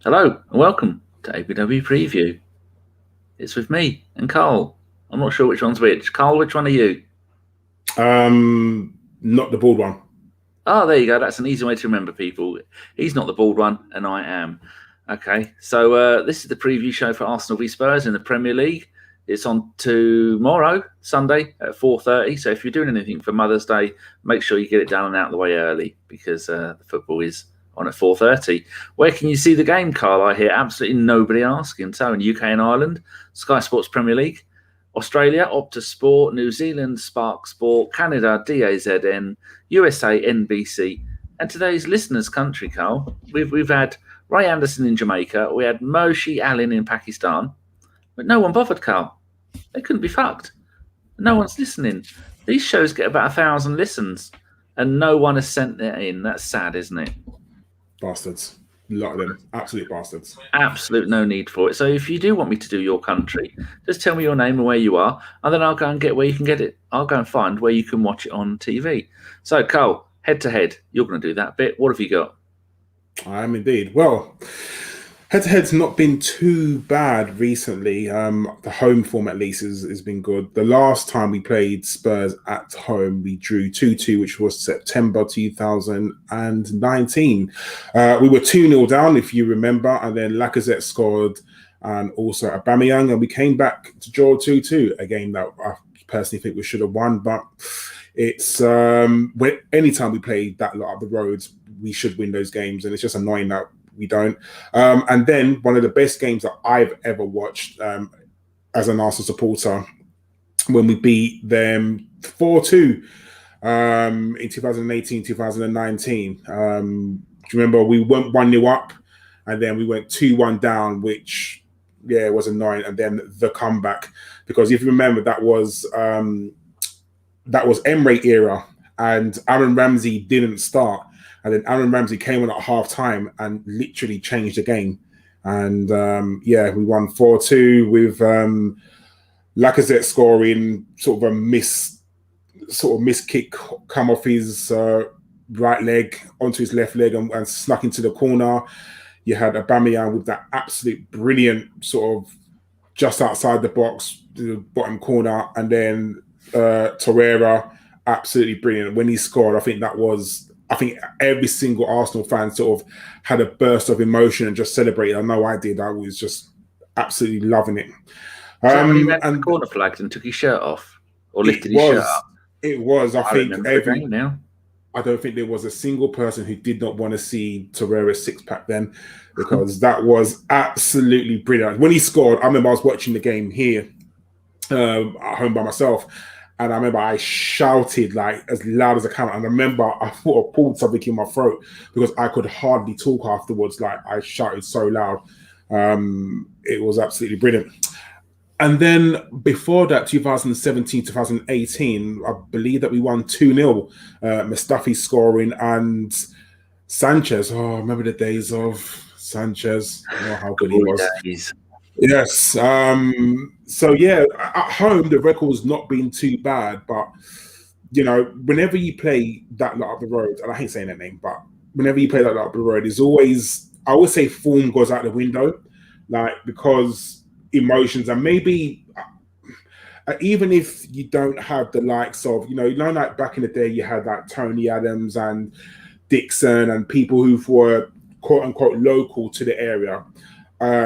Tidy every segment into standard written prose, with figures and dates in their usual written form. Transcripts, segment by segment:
Hello and welcome to ABW Preview. It's with me and Carl. I'm not sure which one's which. Carl, which one are you? Not the bald one. Oh, there you go. That's an easy way to remember people. He's not the bald one, and I am. Okay, so this is the preview show for Arsenal v Spurs in the Premier League. It's on tomorrow, Sunday at 4:30. So if you're doing anything for Mother's Day, make sure you get it done and out of the way early because the football is on at 4:30. Where can you see the game, Carl? I hear absolutely nobody asking. So in UK and Ireland, Sky Sports Premier League, Australia, Optus Sport, New Zealand, Spark Sport, Canada, DAZN, USA, NBC, and today's listeners' country, Carl. We've had Ray Anderson in Jamaica, we had Moshi Allen in Pakistan, but no one bothered, Carl. They couldn't be fucked. No one's listening. These shows get about 1,000 listens, and no one has sent it in. That's sad, isn't it? Bastards. A lot of them. Absolute bastards. Absolute no need for it. So if you do want me to do your country, just tell me your name and where you are, and then I'll go and get where you can get it. I'll go and find where you can watch it on TV. So, Carl, head to head, you're going to do that bit. What have you got? I am indeed. Well, head-to-head's not been too bad recently. The home form, at least, has been good. The last time we played Spurs at home, we drew 2-2, which was September 2019. We were 2-0 down, if you remember, and then Lacazette scored and also Aubameyang, and we came back to draw 2-2, a game that I personally think we should have won, but it's anytime we play that lot of the roads, we should win those games, and it's just annoying that we don't. And then one of the best games that I've ever watched as an Arsenal supporter, when we beat them 4-2 in 2018, 2019. Do you remember we went 1-0 up and then we went 2-1 down, which, yeah, was annoying. And then the comeback, because if you remember, that was Emre era and Aaron Ramsey didn't start. And then Aaron Ramsey came on at half time and literally changed the game. And we won 4-2 with Lacazette scoring sort of a miss kick come off his right leg onto his left leg and snuck into the corner. You had Aubameyang with that absolute brilliant sort of just outside the box, the bottom corner, and then Torreira, absolutely brilliant. When he scored, I think every single Arsenal fan sort of had a burst of emotion and just celebrated. I know I did. I was just absolutely loving it. When he ran the corner flags and took his shirt off or lifted his shirt up? It was. I think now. I don't think there was a single person who did not want to see Torreira's six-pack then, because that was absolutely brilliant. When he scored, I remember I was watching the game here at home by myself, and I remember I shouted like as loud as I can. And I remember I thought I pulled something in my throat because I could hardly talk afterwards. Like I shouted so loud. It was absolutely brilliant. And then before that, 2017, 2018, I believe that we won 2-0. Mustafi scoring and Sanchez. Oh, I remember the days of Sanchez. Oh, how good he was. Days. Yes. So, yeah, at home, the record's not been too bad. But, you know, whenever you play that lot of the road, and I hate saying that name, but whenever you play that lot of the road, there's always, I would say form goes out the window. Like, because emotions, and maybe even if you don't have the likes of, like back in the day, you had like Tony Adams and Dixon and people who were quote unquote local to the area.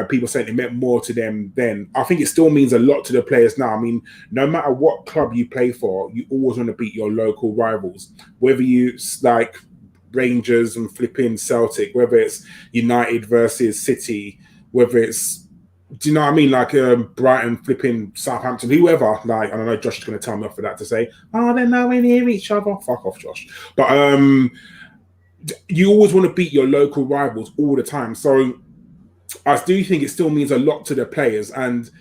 People saying it meant more to them then. I think it still means a lot to the players now. I mean, no matter what club you play for, you always want to beat your local rivals, whether you like Rangers and flipping Celtic, whether it's United versus City, whether it's, do you know what I mean? Like Brighton flipping Southampton, whoever. Like, I don't know, Josh is going to tell me off for that to say, oh, they're nowhere near each other. Fuck off, Josh. But you always want to beat your local rivals all the time. So I do think it still means a lot to the players. And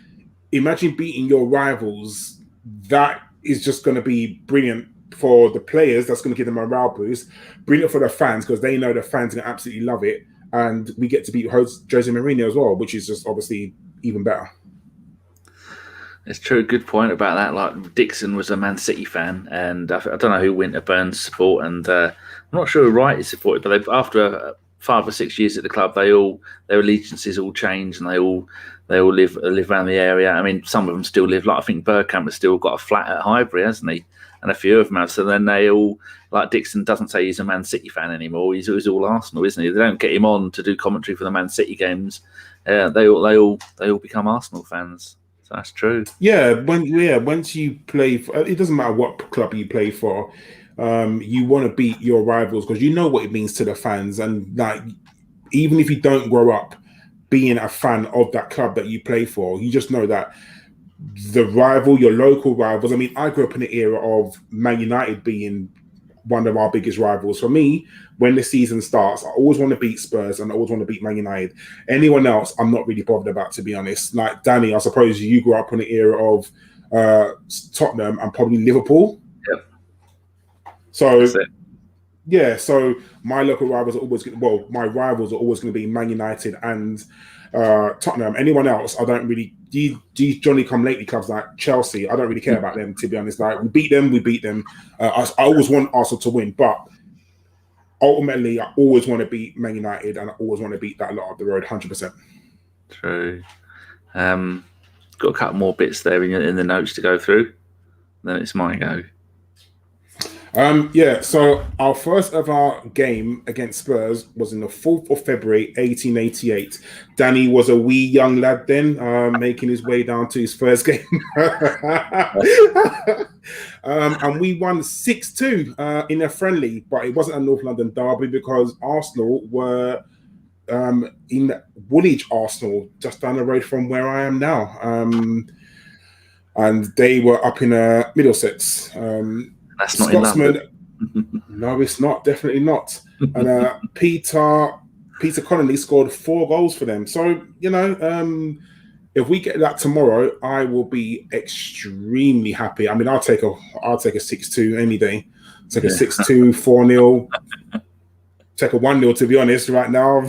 imagine beating your rivals. That is just going to be brilliant for the players. That's going to give them a morale boost. Brilliant for the fans, because they know the fans are going to absolutely love it. And we get to beat Jose Mourinho as well, which is just obviously even better. It's true. Good point about that. Like Dixon was a Man City fan, and I don't know who Winterburn support, and I'm not sure who Wright is supported, but after 5 or 6 years at the club, their allegiances all change, and they all live around the area. I mean, some of them still live. Like I think Bergkamp has still got a flat at Highbury, hasn't he? And a few of them have. So then they all, like Dixon doesn't say he's a Man City fan anymore. He's all Arsenal, isn't he? They don't get him on to do commentary for the Man City games. They all become Arsenal fans. So that's true. Once you play for, it doesn't matter what club you play for. You want to beat your rivals because you know what it means to the fans, and like even if you don't grow up being a fan of that club that you play for, you just know that the rival, your local rivals. I mean, I grew up in the era of Man United being one of our biggest rivals. For me, when the season starts, I always want to beat Spurs and I always want to beat Man United. Anyone else, I'm not really bothered about, to be honest. Like Dani, I suppose you grew up in the era of Tottenham and probably Liverpool. Yep. So so my local rivals are always my rivals are always going to be Man United and Tottenham. Anyone else, I don't really. These Johnny come lately clubs like Chelsea, I don't really care about them, to be honest. Like we beat them. I always want Arsenal to win, but ultimately, I always want to beat Man United and I always want to beat that lot up the road, 100%. True. Got a couple more bits there in the notes to go through. Then it's my go. So our first ever game against Spurs was on the 4th of February, 1888. Dani was a wee young lad then, making his way down to his first game. And we won 6-2 in a friendly, but it wasn't a North London derby because Arsenal were in Woolwich Arsenal, just down the road from where I am now. And they were up in Middlesex. That's not Scotsman. No, it's not. Definitely not. And Peter Connolly scored 4 goals for them. So, if we get that tomorrow, I will be extremely happy. I mean, I'll take a 6-2 any day. Take a 6-2, 4-0. Take a 1-0, to be honest, right now.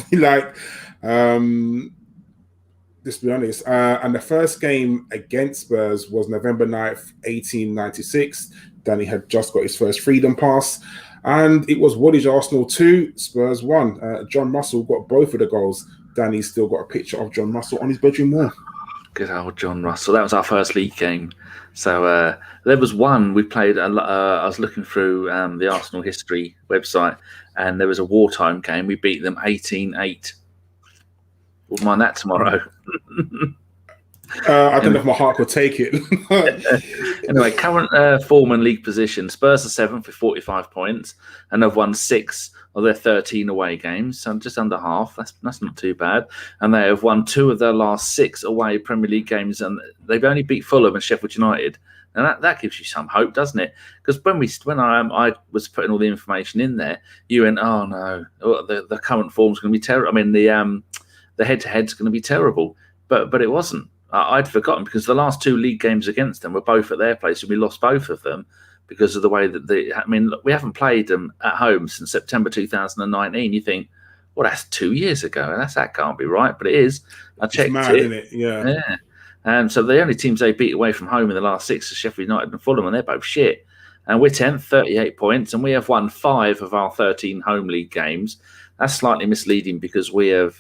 Just to be honest. And the first game against Spurs was November 9th, 1896. Dani had just got his first freedom pass. And it was Woolwich Arsenal 2, Spurs 1. John Russell got both of the goals. Dani's still got a picture of John Russell on his bedroom wall. Good old John Russell. That was our first league game. So there was one we played. I was looking through the Arsenal history website, and there was a wartime game. We beat them 18-8. Wouldn't mind that tomorrow. I don't know if my heart could take it. Anyway, current form and league position. Spurs are 7th with 45 points and have won 6 of their 13 away games, so just under half. That's not too bad. And they have won 2 of their last 6 away Premier League games, and they've only beat Fulham and Sheffield United. And that gives you some hope, doesn't it? Because when I was putting all the information in there, you went, oh no, the current form's going to be terrible. I mean, the head-to-head's going to be terrible. But it wasn't. I'd forgotten because the last 2 league games against them were both at their place, and we lost both of them because of the way that we haven't played them at home since September 2019. You think, well, that's 2 years ago, and that can't be right, but it is. I checked it's mad, isn't it? Yeah. And so the only teams they beat away from home in the last 6 are Sheffield United and Fulham, and they're both shit. And we're 10th, 38 points, and we have won 5 of our 13 home league games. That's slightly misleading because we have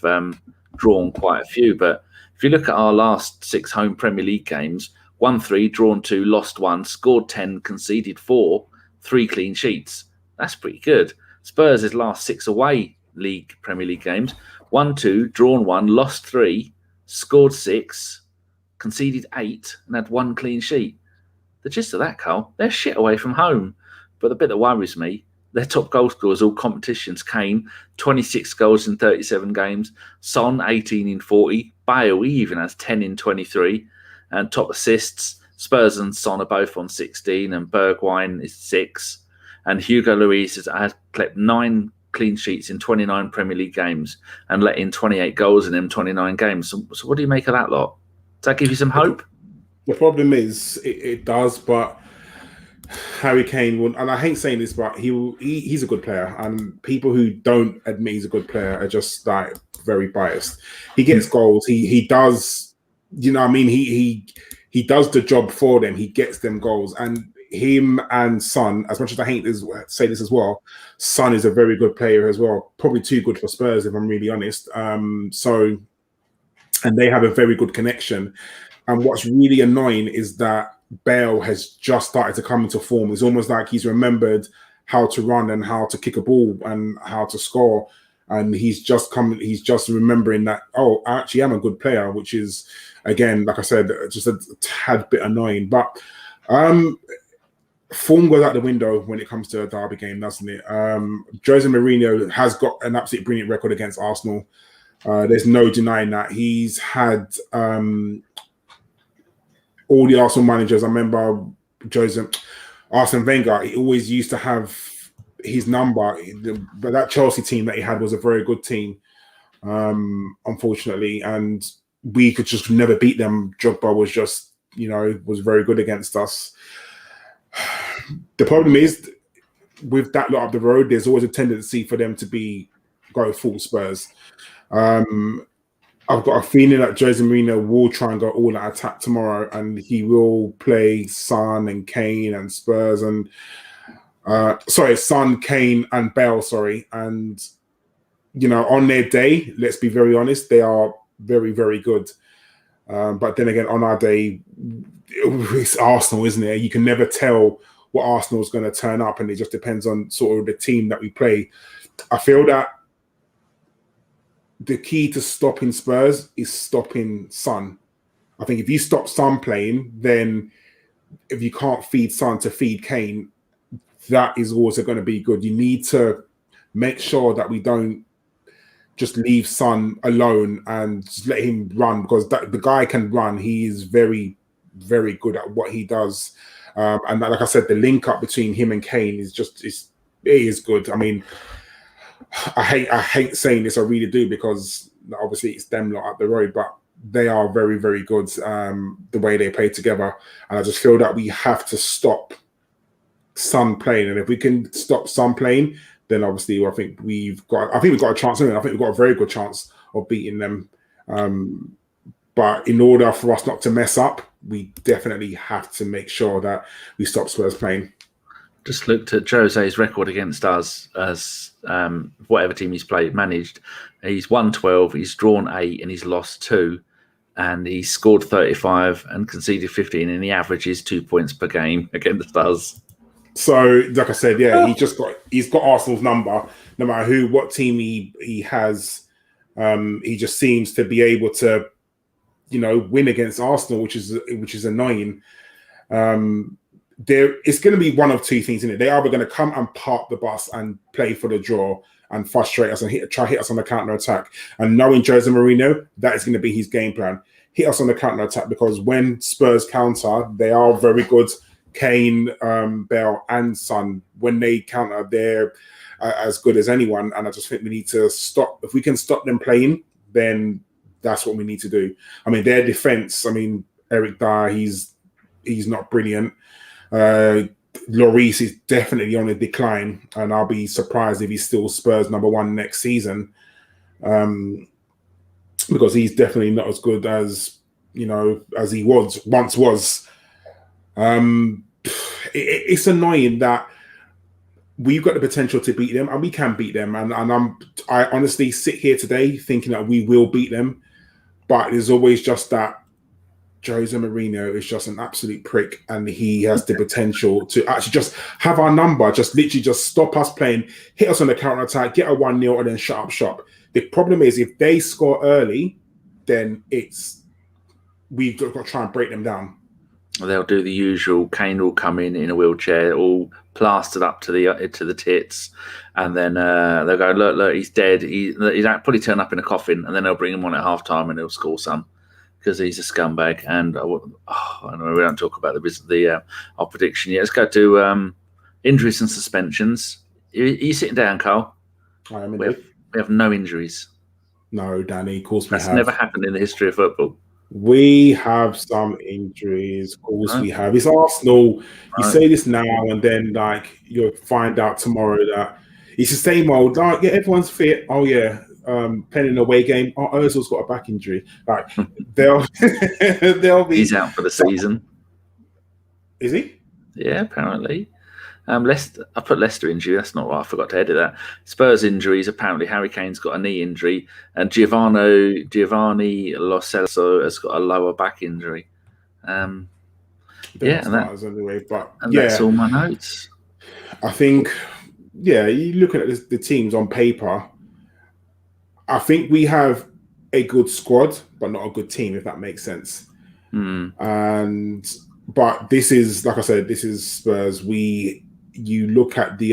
drawn quite a few, but if you look at our last 6 home Premier League games, won 3, drawn 2, lost 1, scored 10, conceded 4, 3 clean sheets. That's pretty good. Spurs' last 6 away Premier League games, won 2, drawn 1, lost 3, scored 6, conceded 8, and had 1 clean sheet. The gist of that, Carl, they're shit away from home. But the bit that worries me, their top goal scorers, all competitions, Kane, 26 goals in 37 games, Son, 18 in 40, Bale even has 10 in 23, and top assists, Spurs and Son are both on 16, and Bergwijn is 6, and Hugo Lloris has clipped 9 clean sheets in 29 Premier League games and let in 28 goals in them 29 games. So what do you make of that lot? Does that give you some hope? The problem is, it does, but Harry Kane will, and I hate saying this, but he's a good player, and people who don't admit he's a good player are just like very biased. He gets goals. He does, you know what I mean? He does the job for them. He gets them goals, and him and Son, as much as I hate this, say this as well, Son is a very good player as well. Probably too good for Spurs, if I'm really honest. And they have a very good connection. And what's really annoying is that Bale has just started to come into form. It's almost like he's remembered how to run and how to kick a ball and how to score. And he's just remembering that, oh, I actually am a good player, which is, again, like I said, just a tad bit annoying. But form goes out the window when it comes to a derby game, doesn't it? Jose Mourinho has got an absolutely brilliant record against Arsenal. There's no denying that. He's had all the Arsenal managers. I remember Arsene Wenger, he always used to have his number, but that Chelsea team that he had was a very good team, unfortunately, and we could just never beat them. Drogba was just, was very good against us. The problem is, with that lot up the road, there's always a tendency for them to go full Spurs. I've got a feeling that Jose Mourinho will try and go all out attack tomorrow, and he will play Son and Kane and Spurs and Son, Kane and Bale, and on their day, let's be very honest, they are very, very good. But then again, on our day, it's Arsenal, isn't it? You can never tell what Arsenal is going to turn up, and it just depends on sort of the team that we play. I feel that the key to stopping Spurs is stopping Son. I think if you stop Son playing, then if you can't feed Son to feed Kane, that is also going to be good. You need to make sure that we don't just leave Son alone and just let him run, because the guy can run. He is very, very good at what he does. And like I said, the link up between him and Kane is good. I mean, I hate saying this, I really do, because obviously it's them lot up the road, but they are very, very good, the way they play together. And I just feel that we have to stop Son playing. And if we can stop Son playing, then obviously I think we've got a chance. I think we've got a very good chance of beating them. But in order for us not to mess up, we definitely have to make sure that we stop Spurs playing. Just looked at Jose's record against us as whatever team he's managed. He's won 12, he's drawn 8, and he's lost 2. And he's scored 35 and conceded 15, and he averages 2 points per game against us. So, like I said, yeah, he's got Arsenal's number. No matter what team he has, he just seems to be able to, win against Arsenal, which is annoying. It's going to be one of two things in it. They're either going to come and park the bus and play for the draw and frustrate us and try to hit us on the counter attack. And knowing Jose Mourinho, that is going to be his game plan. Hit us on the counter attack, because when Spurs counter, they are very good. Kane, Bale, and Son, when they counter, they're as good as anyone. And I just think we need to stop. If we can stop them playing, then that's what we need to do. I mean, their defense. I mean, Eric Dyer, he's not brilliant. Lloris is definitely on a decline, and I'll be surprised if he's still Spurs #1 next season, because he's definitely not as good as as he once was. It's annoying that we've got the potential to beat them, and we can beat them. And I honestly sit here today thinking that we will beat them, but there's always just that Jose Mourinho is just an absolute prick, and he has the potential to actually just have our number, just literally just stop us playing, hit us on the counter attack, get a 1-0, and then shut up shop. The problem is, if they score early, then we've got to try and break them down. They'll do the usual. Kane will come in a wheelchair, all plastered up to the tits, and then they'll go, look, he's dead. He's probably turn up in a coffin, and then they'll bring him on at half time, and he'll score some, because he's a scumbag. And I know we don't talk about our prediction yet. Let's go to injuries and suspensions. Are you sitting down, Carl? I am. We have no injuries. No, Danny. Of course we have. That's never happened in the history of football. We have some injuries. Of course we have. It's Arsenal. You say this now, and then you'll find out tomorrow that it's the same old. Yeah, everyone's fit. Oh yeah. Playing an away game. Oh, Ozil's got a back injury. They'll be. He's out for the season. Is he? Yeah, apparently. Leicester, I put Leicester injury. That's not right. I forgot to edit that. Spurs injuries. Apparently, Harry Kane's got a knee injury, and Giovanni Lo Celso has got a lower back injury. They're not starters anyway, but that's all my notes. I think, you look at the teams on paper. I think we have a good squad, but not a good team, if that makes sense. But this is, like I said, this is Spurs. You look at the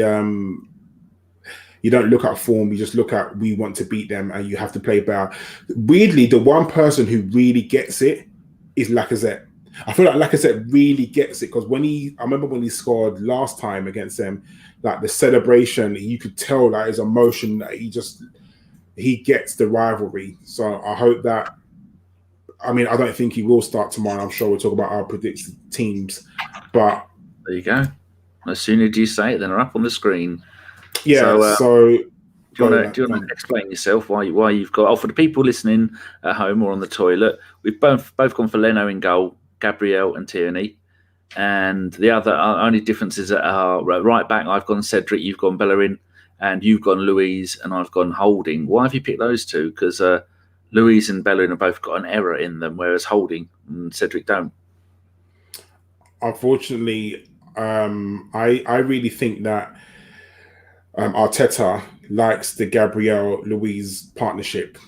you don't look at form, you just look at we want to beat them and you have to play better. Weirdly, the one person who really gets it is Lacazette. I feel like Lacazette really gets it because I remember when he scored last time against them, like the celebration, you could tell that his emotion, that he gets the rivalry. So I hope that, I don't think he will start tomorrow. I'm sure we'll talk about our predicted teams, but there you go. As soon as you say it, then they're up on the screen. Yeah. Do you want to explain yourself why you've got? Oh, for the people listening at home or on the toilet, we've both gone for Leno in goal, Gabriel and Tierney, and the other only differences are right back. I've gone Cedric, you've gone Bellerin, and you've gone Luiz, and I've gone Holding. Why have you picked those two? Because Luiz and Bellerin have both got an error in them, whereas Holding and Cedric don't. Unfortunately, I really think that Arteta likes the Gabriel Luiz partnership.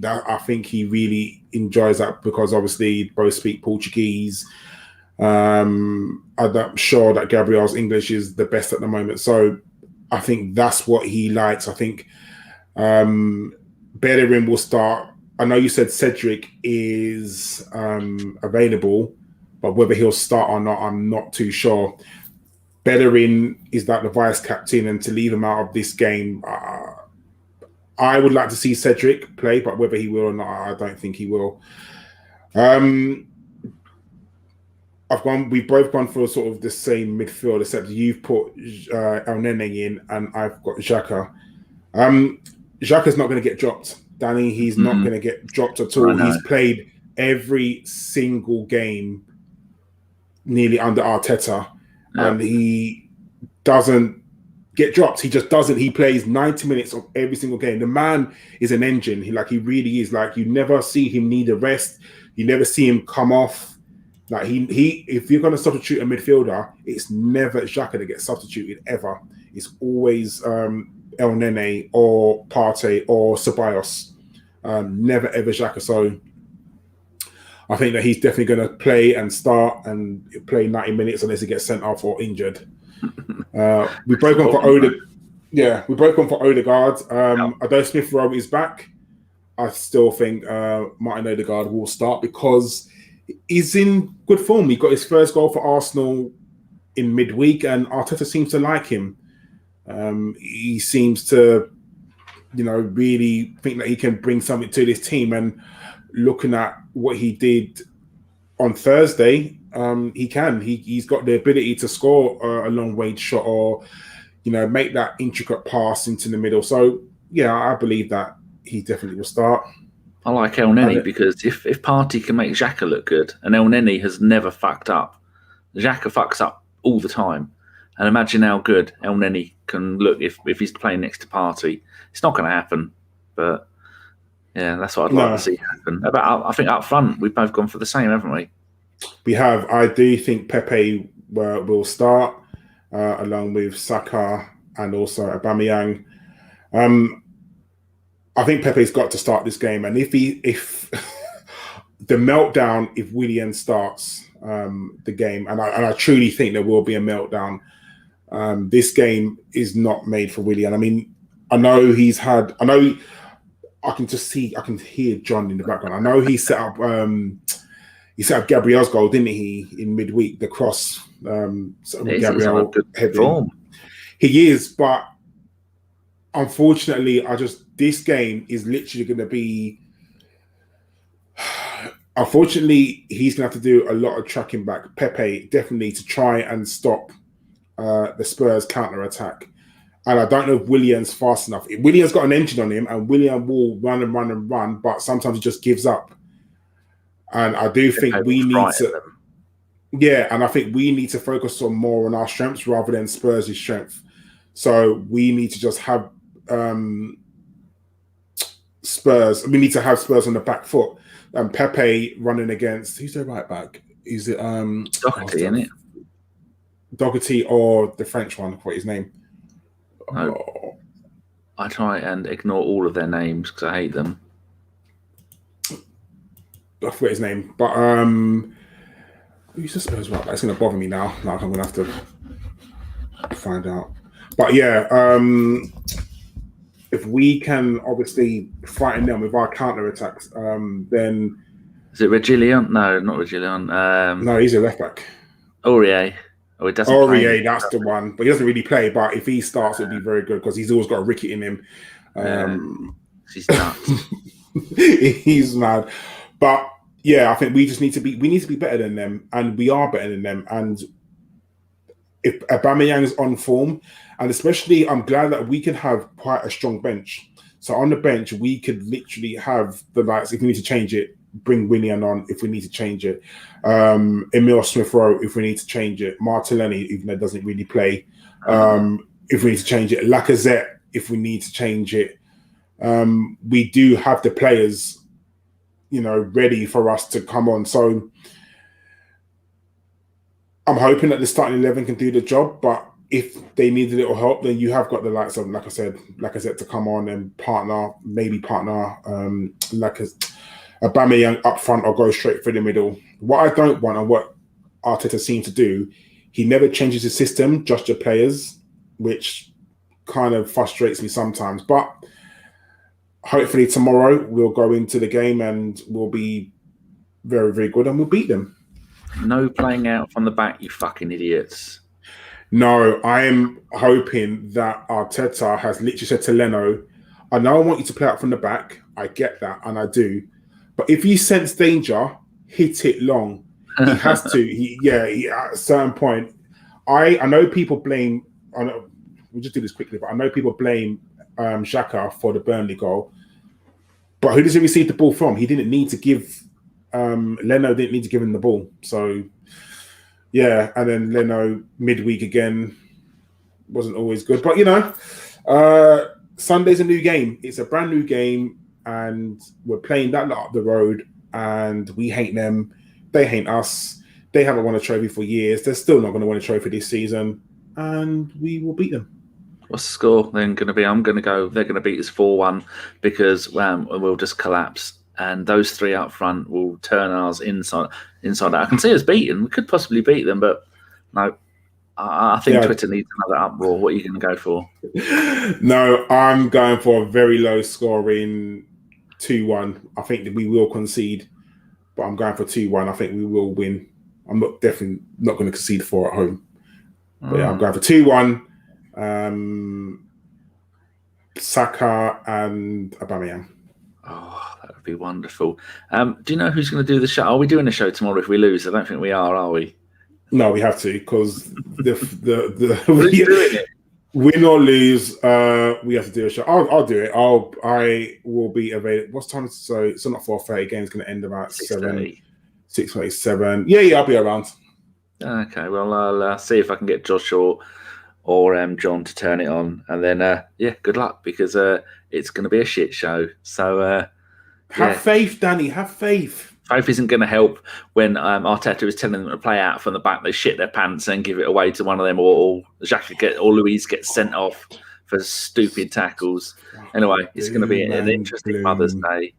I think he really enjoys that because obviously both speak Portuguese. I'm sure that Gabriel's English is the best at the moment, so I think that's what he likes. I think Bellerin will start. I know you said Cedric is available, but whether he'll start or not, I'm not too sure. Bellerin is like the vice captain, and to leave him out of this game, I would like to see Cedric play, but whether he will or not, I don't think he will. We've both gone for sort of the same midfield, except you've put El Nene in, and I've got Xhaka. Xhaka's not going to get dropped, Dani. He's not going to get dropped at all. He's played every single game nearly under Arteta. And he doesn't get dropped. He just doesn't. He plays 90 minutes of every single game. The man is an engine. He really is. Like, you never see him need a rest. You never see him come off. Like he if you're going to substitute a midfielder, it's never Xhaka that gets substituted ever. It's always El Nene or Partey or Ceballos. Never ever Xhaka. So I think that he's definitely going to play and start and play 90 minutes unless he gets sent off or injured. We broke on for Odegaard. Yeah, we broke on for Odegaard. Although Smith Rowe is back, I still think Martin Odegaard will start because he's in good form. He got his first goal for Arsenal in midweek, and Arteta seems to like him. He seems to, really think that he can bring something to this team. And looking at what he did on Thursday, he can. He's got the ability to score a long-range shot or, make that intricate pass into the middle. So, yeah, I believe that he definitely will start. I like El Nene because if Partey can make Xhaka look good, and El Nene has never fucked up. Xhaka fucks up all the time. And imagine how good El Nene can look if he's playing next to Partey. It's not going to happen, but yeah, that's what I'd like to see happen. I think up front, we've both gone for the same, haven't we? We have. I do think Pepe will start along with Saka and also Aubameyang. I think Pepe's got to start this game, and if the meltdown, if Willian starts the game, and I truly think there will be a meltdown. This game is not made for Willian. I know I can hear John in the background. I know he set up Gabriel's goal, didn't he, in midweek? The cross, Gabriel heading. He is, but unfortunately, this game is literally going to be. Unfortunately, he's going to have to do a lot of tracking back. Pepe definitely to try and stop the Spurs counter attack. And I don't know if Willian's fast enough. Willian's got an engine on him, and Willian will run and run and run, but sometimes he just gives up. And I do think we need to. Yeah, and I think we need to focus on more on our strengths rather than Spurs' strength. So we need to just have Spurs. We need to have Spurs on the back foot. Pepe running against who's their right back? Is it Doherty, isn't it? Doherty or the French one? What his name? No. Oh. I try and ignore all of their names because I hate them. I forget his name, but who's the Spurs right back? It's going to bother me now. Like I'm going to have to find out. But yeah, if we can obviously frighten them with our counter attacks, then is it Reguilon? No, not Reguilon. No, he's a left back. Aurier. Oh, it doesn't. Aurier, that's the one. But he doesn't really play. But if he starts, it'll be very good because he's always got a ricket in him. He's nuts. He's mad. But yeah, I think we just need to be. We need to be better than them, and we are better than them. And if Aubameyang is on form, and especially, I'm glad that we can have quite a strong bench. So on the bench, we could literally have the likes. If we need to change it, bring Willian on. If we need to change it, Emile Smith-Rowe. If we need to change it, Martinelli, even though doesn't really play. If we need to change it, Lacazette. If we need to change it, we do have the players, ready for us to come on. So I'm hoping that the starting 11 can do the job, but if they need a little help, then you have got the likes of, like I said, to come on and partner Aubameyang up front or go straight through the middle. What I don't want and what Arteta seems to do, he never changes his system, just the players, which kind of frustrates me sometimes. But hopefully tomorrow we'll go into the game and we'll be very, very good and we'll beat them. No playing out from the back, you fucking idiots. No, I am hoping that Arteta has literally said to Leno, I know I want you to play out from the back. I get that, and I do. But if you sense danger, hit it long. He has to. At a certain point, I know people blame. We'll just do this quickly, but I know people blame Xhaka for the Burnley goal. But who does he receive the ball from? He didn't need to give. Leno didn't need to give him the ball. So, yeah, and then Leno midweek again wasn't always good. But, Sunday's a new game. It's a brand new game, and we're playing that lot up the road, and we hate them. They hate us. They haven't won a trophy for years. They're still not going to win a trophy this season, and we will beat them. What's the score then going to be? I'm going to go, they're going to beat us 4-1 because we'll just collapse. And those three up front will turn ours inside out. I can see us beaten. We could possibly beat them, but no. I think Twitter needs another uproar. What are you going to go for? No, I'm going for a very low scoring 2-1. I think that we will concede, but I'm going for 2-1. I think we will win. I'm definitely not going to concede 4 at home. But yeah, I'm going for 2-1. Saka and Aubameyang. Oh, that would be wonderful. Do you know who's going to do the show? Are we doing a show tomorrow if we lose? I don't think we are we? No, we have to because win or lose, we have to do a show. I'll do it. I will be available. What's time? So it's not 4:30. Game's going to end about 6:37. Yeah, I'll be around. Okay, well I'll see if I can get Josh or John to turn it on, and then good luck because it's going to be a shit show. So have faith, Dani. Have faith. Faith isn't going to help when Arteta is telling them to play out from the back. They shit their pants and give it away to one of them, or Xhaka or Luiz gets sent off for stupid tackles. Anyway, it's going to be an interesting Mother's Day.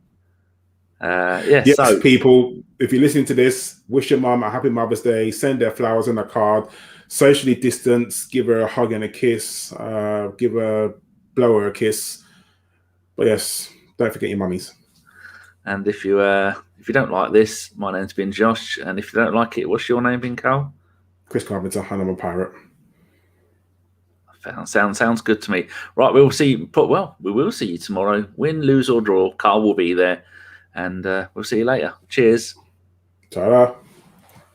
Yes, so people, if you're listening to this, wish your mum a happy Mother's Day. Send her flowers and a card. Socially distance. Give her a hug and a kiss. Blow her a kiss. But yes, don't forget your mummies. And if you don't like this, my name's been Josh. And if you don't like it, what's your name been, Carl? Chris Carpenter, and I'm a pirate. Sounds good to me. Right, we will see you tomorrow. Win, lose or draw. Carl will be there. And we'll see you later. Cheers. Ta-da.